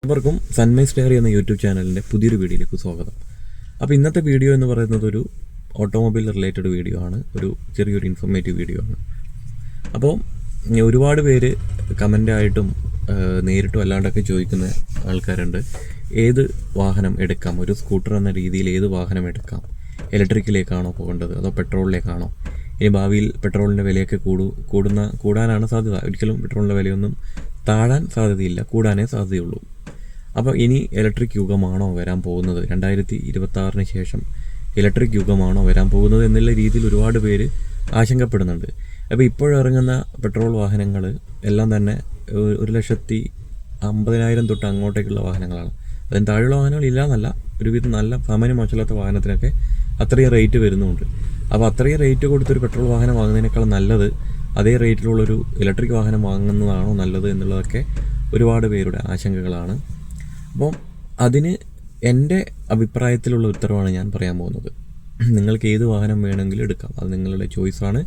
എല്ലാവർക്കും സൺമൈസ് ഡയറി എന്ന യൂട്യൂബ് ചാനലിൻ്റെ പുതിയൊരു വീഡിയോയിലേക്ക് സ്വാഗതം. അപ്പോൾ ഇന്നത്തെ വീഡിയോ എന്ന് പറയുന്നത് ഒരു ഓട്ടോമൊബൈൽ റിലേറ്റഡ് വീഡിയോ ആണ്, ഒരു ചെറിയൊരു ഇൻഫോർമേറ്റീവ് വീഡിയോ ആണ്. അപ്പോൾ ഒരുപാട് പേര് കമൻ്റായിട്ടും നേരിട്ടും അല്ലാണ്ടൊക്കെ ചോദിക്കുന്ന ആൾക്കാരുണ്ട്, ഏത് വാഹനം എടുക്കാം, ഒരു സ്കൂട്ടർ എന്ന രീതിയിൽ ഏത് വാഹനം എടുക്കാം, ഇലക്ട്രിക്കിലേക്കാണോ പോകേണ്ടത് അതോ പെട്രോളിലേക്കാണോ? ഇനി ഭാവിയിൽ പെട്രോളിൻ്റെ വിലയൊക്കെ കൂടാനാണ് സാധ്യത. ഒരിക്കലും പെട്രോളിൻ്റെ വിലയൊന്നും താഴാൻ സാധ്യതയില്ല, കൂടാനേ സാധ്യതയുള്ളൂ. അപ്പോൾ ഇനി ഇലക്ട്രിക് യുഗമാണോ വരാൻ പോകുന്നത്, 2026 ശേഷം ഇലക്ട്രിക് യുഗമാണോ വരാൻ പോകുന്നത് എന്നുള്ള രീതിയിൽ ഒരുപാട് പേര് ആശങ്കപ്പെടുന്നുണ്ട്. അപ്പോൾ ഇപ്പോഴിറങ്ങുന്ന പെട്രോൾ വാഹനങ്ങൾ എല്ലാം തന്നെ 1,50,000 തൊട്ട് അങ്ങോട്ടേക്കുള്ള വാഹനങ്ങളാണ്. അതിന് താഴെയുള്ള വാഹനങ്ങൾ ഇല്ല എന്നല്ല, ഒരുവിധം നല്ല സാമാന്യം മോശമില്ലാത്ത വാഹനത്തിനൊക്കെ അത്രയും റേറ്റ് വരുന്നുണ്ട്. അപ്പോൾ അത്രയും റേറ്റ് കൊടുത്തൊരു പെട്രോൾ വാഹനം വാങ്ങുന്നതിനേക്കാൾ നല്ലത് അതേ റേറ്റിലുള്ളൊരു ഇലക്ട്രിക് വാഹനം വാങ്ങുന്നതാണോ നല്ലത് എന്നുള്ളതൊക്കെ ഒരുപാട് പേരുടെ ആശങ്കകളാണ്. അപ്പം അതിന് എൻ്റെ അഭിപ്രായത്തിലുള്ള ഉത്തരവാണ് ഞാൻ പറയാൻ പോകുന്നത്. നിങ്ങൾക്ക് ഏത് വാഹനം വേണമെങ്കിലും എടുക്കാം, അത് നിങ്ങളുടെ ചോയ്സാണ്,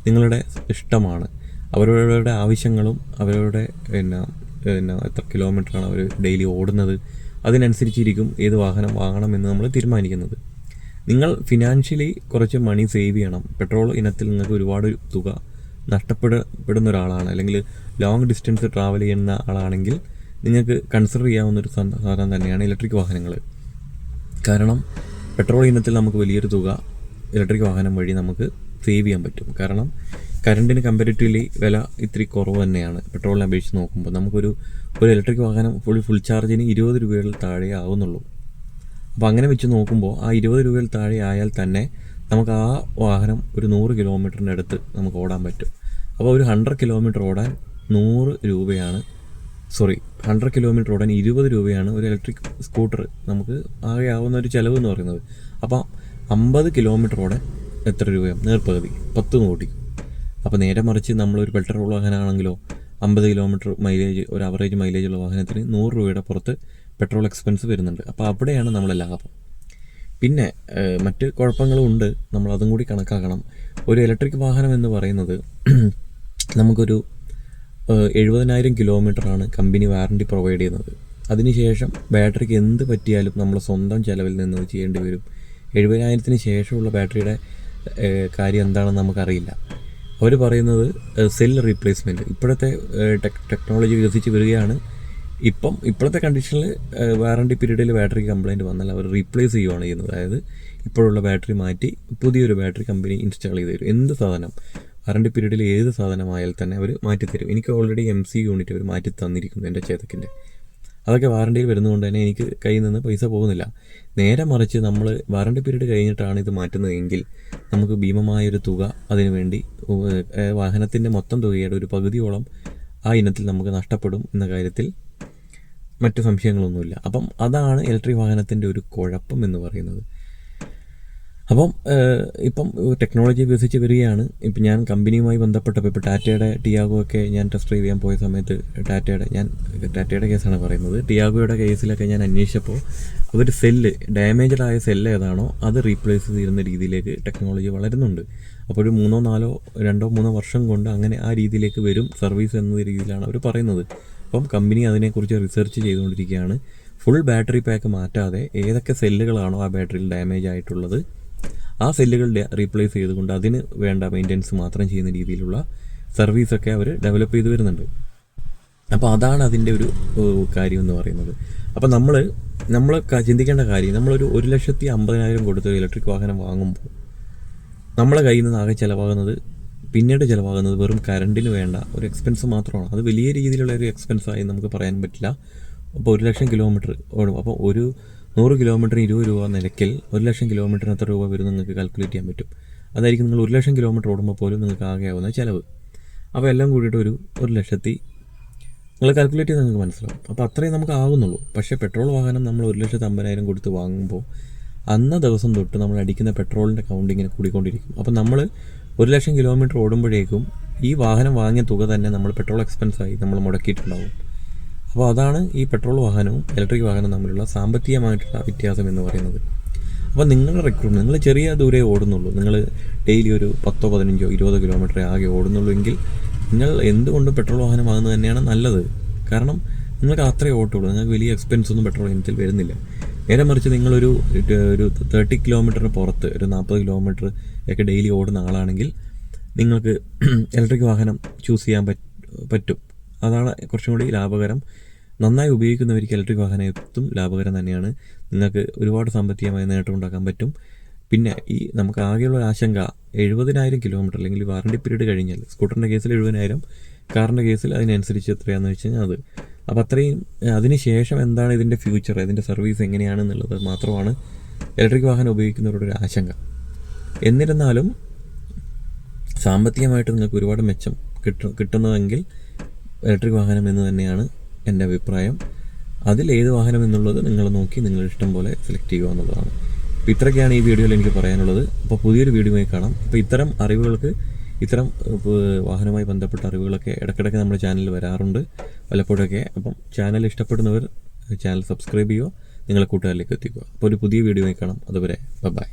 നിങ്ങളുടെ ഇഷ്ടമാണ്. അവരവരുടെ ആവശ്യങ്ങളും അവരവരുടെ എത്ര കിലോമീറ്ററാണ് അവർ ഡെയിലി ഓടുന്നത്, അതിനനുസരിച്ചിരിക്കും ഏത് വാഹനം വാങ്ങണമെന്ന് നമ്മൾ തീരുമാനിക്കുന്നത്. നിങ്ങൾ ഫിനാൻഷ്യലി കുറച്ച് മണി സേവ് ചെയ്യണം. പെട്രോൾ ഇനത്തിൽ നിങ്ങൾക്ക് ഒരുപാട് തുക നഷ്ടപ്പെടുന്ന ഒരാളാണ്, അല്ലെങ്കിൽ ലോങ് ഡിസ്റ്റൻസ് ട്രാവൽ ചെയ്യുന്ന ആളാണെങ്കിൽ നിങ്ങൾക്ക് കൺസിഡർ ചെയ്യാവുന്നൊരു സാധനം തന്നെയാണ് ഇലക്ട്രിക് വാഹനങ്ങൾ. കാരണം പെട്രോൾ ഇനത്തിൽ നമുക്ക് വലിയൊരു തുക ഇലക്ട്രിക് വാഹനം വഴി നമുക്ക് സേവ് ചെയ്യാൻ പറ്റും. കാരണം കറണ്ടിന് കമ്പാരിറ്റീവ്ലി വില ഇത്തിരി കുറവ് തന്നെയാണ് പെട്രോളിനെ അപേക്ഷിച്ച് നോക്കുമ്പോൾ. നമുക്കൊരു ഇലക്ട്രിക് വാഹനം ഫുൾ ചാർജിന് 20 രൂപയിൽ താഴെ ആവുന്നുള്ളൂ. അപ്പോൾ അങ്ങനെ വെച്ച് നോക്കുമ്പോൾ ആ 20 രൂപയിൽ താഴെ ആയാൽ തന്നെ നമുക്ക് ആ വാഹനം ഒരു 100 കിലോമീറ്ററിൻ്റെ അടുത്ത് നമുക്ക് ഓടാൻ പറ്റും. അപ്പോൾ ഒരു 100 കിലോമീറ്റർ ഓടാൻ 100 കിലോമീറ്റർ ഓടാൻ 20 രൂപയാണ് ഒരു ഇലക്ട്രിക് സ്കൂട്ടർ നമുക്ക് ആകെ ആവുന്ന ഒരു ചിലവ് എന്ന് പറയുന്നത്. അപ്പോൾ 50 കിലോമീറ്റർ ഓടാൻ എത്ര രൂപയാണ്? നേർപ്പകുതി 10 കോടി. അപ്പോൾ നേരെ മറിച്ച് നമ്മളൊരു പെട്രോൾ വാഹനമാണെങ്കിലോ 50 കിലോമീറ്റർ മൈലേജ്, ഒരു ആവറേജ് മൈലേജുള്ള വാഹനത്തിന് 100 രൂപയുടെ പുറത്ത് പെട്രോൾ എക്സ്പെൻസ് വരുന്നുണ്ട്. അപ്പോൾ അവിടെയാണ് നമ്മളെ ലാഭം. പിന്നെ മറ്റ് കുഴപ്പങ്ങളും ഉണ്ട്, നമ്മളതും കൂടി കണക്കാക്കണം. ഒരു ഇലക്ട്രിക് വാഹനം എന്ന് പറയുന്നത് നമുക്കൊരു 70,000 കിലോമീറ്ററാണ് കമ്പനി വാറണ്ടി പ്രൊവൈഡ് ചെയ്യുന്നത്. അതിനുശേഷം ബാറ്ററിക്ക് എന്ത് പറ്റിയാലും നമ്മൾ സ്വന്തം ചിലവിൽ നിന്ന് ചെയ്യേണ്ടി വരും. 70,000 ശേഷമുള്ള ബാറ്ററിയുടെ കാര്യം എന്താണെന്ന് നമുക്കറിയില്ല. അവർ പറയുന്നത് സെൽ റീപ്ലേസ്മെൻറ്റ്. ഇപ്പോഴത്തെ ടെക്നോളജി വികസിച്ച് വരികയാണ്. ഇപ്പോഴത്തെ കണ്ടീഷനിൽ വാറണ്ടി പീരീഡിൽ ബാറ്ററിക്ക് കംപ്ലയിൻറ്റ് വന്നാൽ അവർ റീപ്ലേസ് ചെയ്യുകയാണ് ചെയ്യുന്നത്. അതായത് ഇപ്പോഴുള്ള ബാറ്ററി മാറ്റി പുതിയൊരു ബാറ്ററി കമ്പനി ഇൻസ്റ്റാൾ ചെയ്ത് തരും. എന്ത് സാധനം, വാറണ്ടി പീരീഡിൽ ഏത് സാധനമായാൽ തന്നെ അവർ മാറ്റിത്തരും. എനിക്ക് ഓൾറെഡി MC യൂണിറ്റ് അവർ മാറ്റി തന്നിരിക്കുന്നു എൻ്റെ ചേതക്കിൻ്റെ. അതൊക്കെ വാറണ്ടിയിൽ വരുന്നതുകൊണ്ട് തന്നെ എനിക്ക് കയ്യിൽ നിന്ന് പൈസ പോകുന്നില്ല. നേരെ മറിച്ച് നമ്മൾ വാറണ്ടി പീരീഡ് കഴിഞ്ഞിട്ടാണ് ഇത് മാറ്റുന്നതെങ്കിൽ നമുക്ക് ഭീമമായൊരു തുക അതിനു വേണ്ടി, വാഹനത്തിൻ്റെ മൊത്തം തുകയുടെ ഒരു പകുതിയോളം ആ ഇനത്തിൽ നമുക്ക് നഷ്ടപ്പെടും എന്ന കാര്യത്തിൽ മറ്റു സംശയങ്ങളൊന്നുമില്ല. അപ്പം അതാണ് ഇലക്ട്രിക് വാഹനത്തിൻ്റെ ഒരു കുഴപ്പം എന്ന് പറയുന്നത്. അപ്പം ഇപ്പം ടെക്നോളജി വികസിച്ച് വരികയാണ്. ഇപ്പം ഞാൻ കമ്പനിയുമായി ബന്ധപ്പെട്ടപ്പോൾ ഇപ്പോൾ ടാറ്റയുടെ ടിയാഗോ ഒക്കെ ഞാൻ ടെസ്റ്റ് ഡ്രൈവ് ചെയ്യാൻ പോയ സമയത്ത് ടാറ്റയുടെ കേസാണ് പറയുന്നത്. ടിയാഗോയുടെ കേസിലൊക്കെ ഞാൻ അന്വേഷിച്ചപ്പോൾ അവർ ഡാമേജ്ഡ് ആയ സെല്ല് ഏതാണോ അത് റീപ്ലേസ് ചെയ്യുന്ന രീതിയിലേക്ക് ടെക്നോളജി വളരുന്നുണ്ട്. അപ്പോൾ ഒരു 2-3 വർഷം കൊണ്ട് അങ്ങനെ ആ രീതിയിലേക്ക് വരും സർവീസ് എന്ന രീതിയിലാണ് അവർ പറയുന്നത്. അപ്പം കമ്പനി അതിനെക്കുറിച്ച് റിസർച്ച് ചെയ്തുകൊണ്ടിരിക്കുകയാണ്. ഫുൾ ബാറ്ററി പാക്ക് മാറ്റാതെ ഏതൊക്കെ സെല്ലുകളാണോ ആ ബാറ്ററിയിൽ ഡാമേജ് ആയിട്ടുള്ളത് ആ സെല്ലുകൾ റീപ്ലേസ് ചെയ്തുകൊണ്ട് അതിന് വേണ്ട മെയിൻ്റെനൻസ് മാത്രം ചെയ്യുന്ന രീതിയിലുള്ള സർവീസൊക്കെ അവർ ഡെവലപ്പ് ചെയ്ത് വരുന്നുണ്ട്. അപ്പോൾ അതാണ് അതിൻ്റെ ഒരു കാര്യം എന്ന് പറയുന്നത്. അപ്പോൾ നമ്മൾ ചിന്തിക്കേണ്ട കാര്യം, നമ്മളൊരു 1,50,000 കൊടുത്തൊരു ഇലക്ട്രിക് വാഹനം വാങ്ങുമ്പോൾ നമ്മളെ കയ്യിൽ നിന്ന് ആകെ പിന്നീട് ചിലവാകുന്നത് വെറും കറണ്ടിന് വേണ്ട ഒരു എക്സ്പെൻസ് മാത്രമാണ്. അത് വലിയ രീതിയിലുള്ള ഒരു എക്സ്പെൻസായി നമുക്ക് പറയാൻ പറ്റില്ല. അപ്പോൾ 1,00,000 കിലോമീറ്റർ ഓടും. അപ്പോൾ ഒരു 100 കിലോമീറ്ററിന് 20 രൂപ നിരക്കിൽ 1,00,000 കിലോമീറ്ററിന് എത്ര രൂപ വരും നിങ്ങൾക്ക് കാൽക്കുലേറ്റ് ചെയ്യാൻ പറ്റും. അതായിരിക്കും നിങ്ങൾ 1,00,000 കിലോമീറ്റർ ഓടുമ്പോൾ പോലും നിങ്ങൾക്ക് ആകെ ആവുന്ന ചിലവ്. അപ്പോൾ എല്ലാം കൂടിയിട്ട് ഒരു 1,00,000 നിങ്ങൾ കാൽക്കുലേറ്റ് ചെയ്ത് നിങ്ങൾക്ക് മനസ്സിലാവും. അപ്പോൾ അത്രയും നമുക്ക് ആകുന്നുള്ളൂ. പക്ഷേ പെട്രോൾ വാഹനം നമ്മൾ 1,50,000 കൊടുത്ത് വാങ്ങുമ്പോൾ അന്ന ദിവസം തൊട്ട് നമ്മൾ അടിക്കുന്ന പെട്രോളിൻ്റെ കൗണ്ട് ഇങ്ങനെ കൂടിക്കൊണ്ടിരിക്കും. അപ്പോൾ നമ്മൾ 1,00,000 കിലോമീറ്റർ ഓടുമ്പോഴേക്കും ഈ വാഹനം വാങ്ങിയ തുക തന്നെ നമ്മൾ പെട്രോൾ എക്സ്പെൻസായി നമ്മൾ മുടക്കിയിട്ടുണ്ടാവും. അപ്പോൾ അതാണ് ഈ പെട്രോൾ വാഹനവും ഇലക്ട്രിക് വാഹനവും തമ്മിലുള്ള സാമ്പത്തികമായിട്ടുള്ള വ്യത്യാസം എന്ന് പറയുന്നത്. അപ്പോൾ നിങ്ങളുടെ റിക്രൂട്ട്മെൻറ്റ്, നിങ്ങൾ ചെറിയ ദൂരേ ഓടുന്നുള്ളൂ, നിങ്ങൾ ഡെയിലി ഒരു 10, 15, 20 കിലോമീറ്റർ ആകെ ഓടുന്നുള്ളൂ എങ്കിൽ നിങ്ങൾ എന്തുകൊണ്ടും പെട്രോൾ വാഹനം വാങ്ങുന്നത് തന്നെയാണ് നല്ലത്. കാരണം നിങ്ങൾക്ക് അത്രേ ഓട്ടമുള്ളൂ. നിങ്ങൾക്ക് വലിയ എക്സ്പെൻസ് ഒന്നും പെട്രോൾ എഞ്ചിൽ വരുന്നില്ല. നേരെ മറിച്ച് നിങ്ങളൊരു 30 കിലോമീറ്ററിന് പുറത്ത് ഒരു 40 കിലോമീറ്റർ ഒക്കെ ഡെയിലി ഓടുന്ന ആളാണെങ്കിൽ നിങ്ങൾക്ക് ഇലക്ട്രിക് വാഹനം ചൂസ് ചെയ്യാൻ പറ്റും. അതാണ് കുറച്ചും കൂടി ലാഭകരം. നന്നായി ഉപയോഗിക്കുന്നവർക്ക് ഇലക്ട്രിക് വാഹനം എത്തും ലാഭകരം തന്നെയാണ്. നിങ്ങൾക്ക് ഒരുപാട് സാമ്പത്തികമായ നേട്ടം ഉണ്ടാക്കാൻ പറ്റും. പിന്നെ നമുക്ക് ആകെയുള്ള ആശങ്ക 70,000 കിലോമീറ്റർ അല്ലെങ്കിൽ വാറണ്ടി പീരീഡ് കഴിഞ്ഞാൽ, സ്കൂട്ടറിൻ്റെ കേസിൽ 70,000, കാറിൻ്റെ കേസിൽ അതിനനുസരിച്ച് എത്രയാണെന്ന് വെച്ച് കഴിഞ്ഞാൽ അത്. അപ്പോൾ അത്രയും അതിന് ശേഷം എന്താണ് ഇതിൻ്റെ ഫ്യൂച്ചർ, ഇതിൻ്റെ സർവീസ് എങ്ങനെയാണെന്നുള്ളത് മാത്രമാണ് ഇലക്ട്രിക് വാഹനം ഉപയോഗിക്കുന്നവരുടെ ഒരു ആശങ്ക. എന്നിരുന്നാലും സാമ്പത്തികമായിട്ട് നിങ്ങൾക്ക് ഒരുപാട് മെച്ചം കിട്ടുന്നതെങ്കിൽ ഇലക്ട്രിക് വാഹനം എന്ന് തന്നെയാണ് എൻ്റെ അഭിപ്രായം. അതിലേത് വാഹനം എന്നുള്ളത് നിങ്ങൾ നോക്കി നിങ്ങൾ ഇഷ്ടം പോലെ സെലക്ട് ചെയ്യുക എന്നുള്ളതാണ്. അപ്പോൾ ഇത്രയൊക്കെയാണ് ഈ വീഡിയോയിൽ എനിക്ക് പറയാനുള്ളത്. അപ്പോൾ പുതിയൊരു വീഡിയോയിൽ കാണാം. അപ്പോൾ ഇത്തരം വാഹനവുമായി ബന്ധപ്പെട്ട അറിവുകളൊക്കെ ഇടയ്ക്കിടയ്ക്ക് നമ്മുടെ ചാനലിൽ വരാറുണ്ട് പലപ്പോഴൊക്കെ. അപ്പം ചാനൽ ഇഷ്ടപ്പെടുന്നവർ ചാനൽ സബ്സ്ക്രൈബ് ചെയ്യുക, നിങ്ങളെ കൂട്ടുകാരിലേക്ക് എത്തിക്കുക. അപ്പോൾ ഒരു പുതിയ വീഡിയോയിൽ കാണാം. അതുവരെ ബൈ.